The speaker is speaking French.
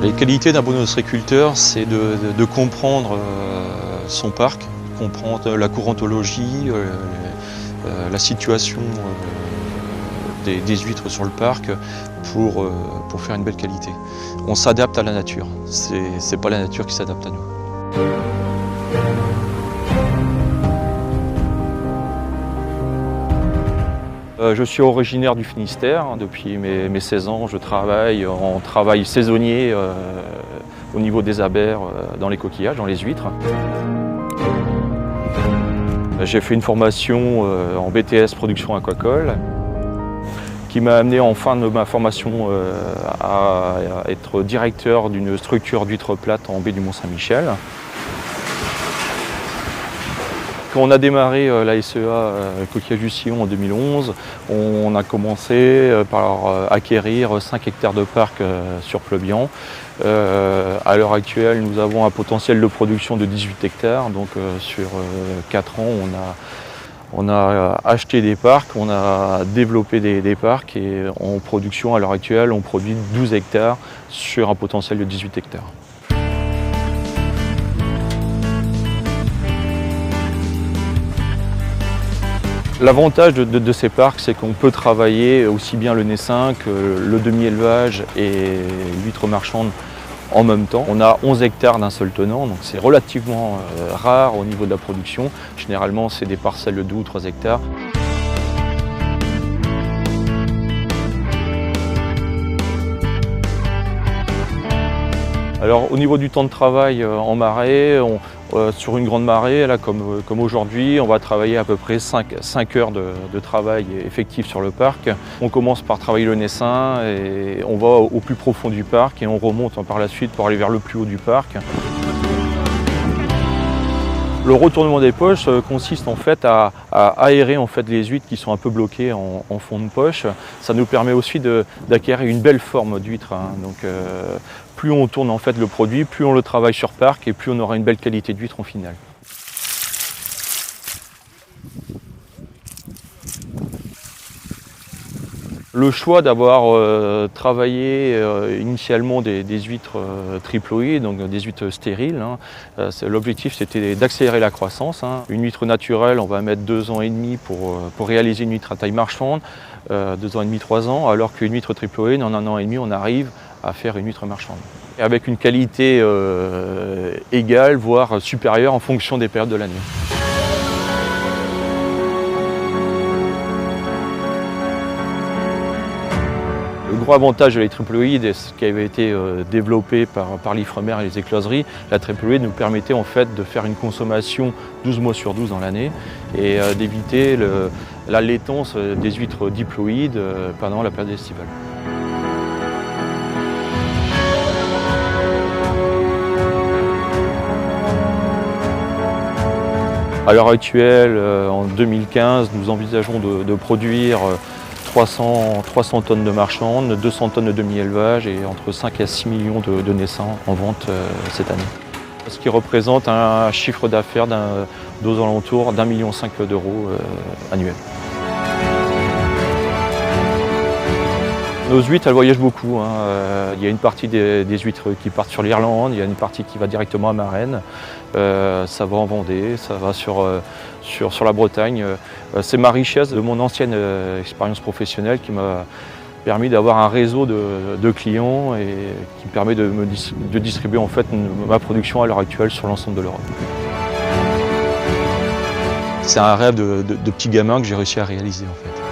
Les qualités d'un bon ostréiculteur, c'est de comprendre son parc, comprendre la courantologie, la situation des huîtres sur le parc pour faire une belle qualité. On s'adapte à la nature, c'est pas la nature qui s'adapte à nous. Je suis originaire du Finistère. Depuis mes 16 ans, je travaille en travail saisonnier au niveau des abers, dans les coquillages, dans les huîtres. J'ai fait une formation en BTS production aquacole qui m'a amené en fin de ma formation à être directeur d'une structure d'huîtres plates en baie du Mont-Saint-Michel. Quand on a démarré la SEA Coquillage du Sillon en 2011, on a commencé par acquérir 5 hectares de parc sur Pleubian. À l'heure actuelle, nous avons un potentiel de production de 18 hectares. Donc sur 4 ans, on a acheté des parcs, on a développé des parcs et en production, à l'heure actuelle, on produit 12 hectares sur un potentiel de 18 hectares. L'avantage de ces parcs, c'est qu'on peut travailler aussi bien le naissin que le demi-élevage et l'huître marchande en même temps. On a 11 hectares d'un seul tenant, donc c'est relativement rare au niveau de la production. Généralement, c'est des parcelles de 2 ou 3 hectares. Alors au niveau du temps de travail en marée, sur une grande marée, là, comme aujourd'hui, on va travailler à peu près 5 heures de travail effectif sur le parc. On commence par travailler le naissin et on va au plus profond du parc et on remonte par la suite pour aller vers le plus haut du parc. Le retournement des poches consiste en fait à aérer en fait les huîtres qui sont un peu bloquées en fond de poche. Ça nous permet aussi d'acquérir une belle forme d'huître. Donc plus on tourne en fait le produit, plus on le travaille sur parc et plus on aura une belle qualité d'huître en finale. Le choix d'avoir travaillé initialement des huîtres triploïdes, donc des huîtres stériles, l'objectif c'était d'accélérer la croissance. Une huître naturelle, on va mettre 2 ans et demi pour réaliser une huître à taille marchande, 2 ans et demi, 3 ans, alors qu'une huître triploïde, en 1 an et demi, on arrive à faire une huître marchande. Et avec une qualité égale, voire supérieure en fonction des périodes de l'année. Le gros avantage de la triploïde, et ce qui avait été développé par l'Ifremer et les écloseries, la triploïde nous permettait en fait de faire une consommation 12 mois sur 12 dans l'année et d'éviter la laitance des huîtres diploïdes pendant la période estivale. À l'heure actuelle, en 2015, nous envisageons de produire 300 tonnes de marchandes, 200 tonnes de demi-élevage et entre 5 à 6 millions de naissants en vente cette année. Ce qui représente un chiffre d'affaires aux alentours d'1,5 million d'euros annuel. Nos huîtres, elles voyagent beaucoup. Il y a une partie des huîtres qui partent sur l'Irlande, il y a une partie qui va directement à Marennes, ça va en Vendée, ça va sur la Bretagne. C'est ma richesse de mon ancienne expérience professionnelle qui m'a permis d'avoir un réseau de clients et qui me permet de distribuer en fait ma production à l'heure actuelle sur l'ensemble de l'Europe. C'est un rêve de petit gamin que j'ai réussi à réaliser en fait.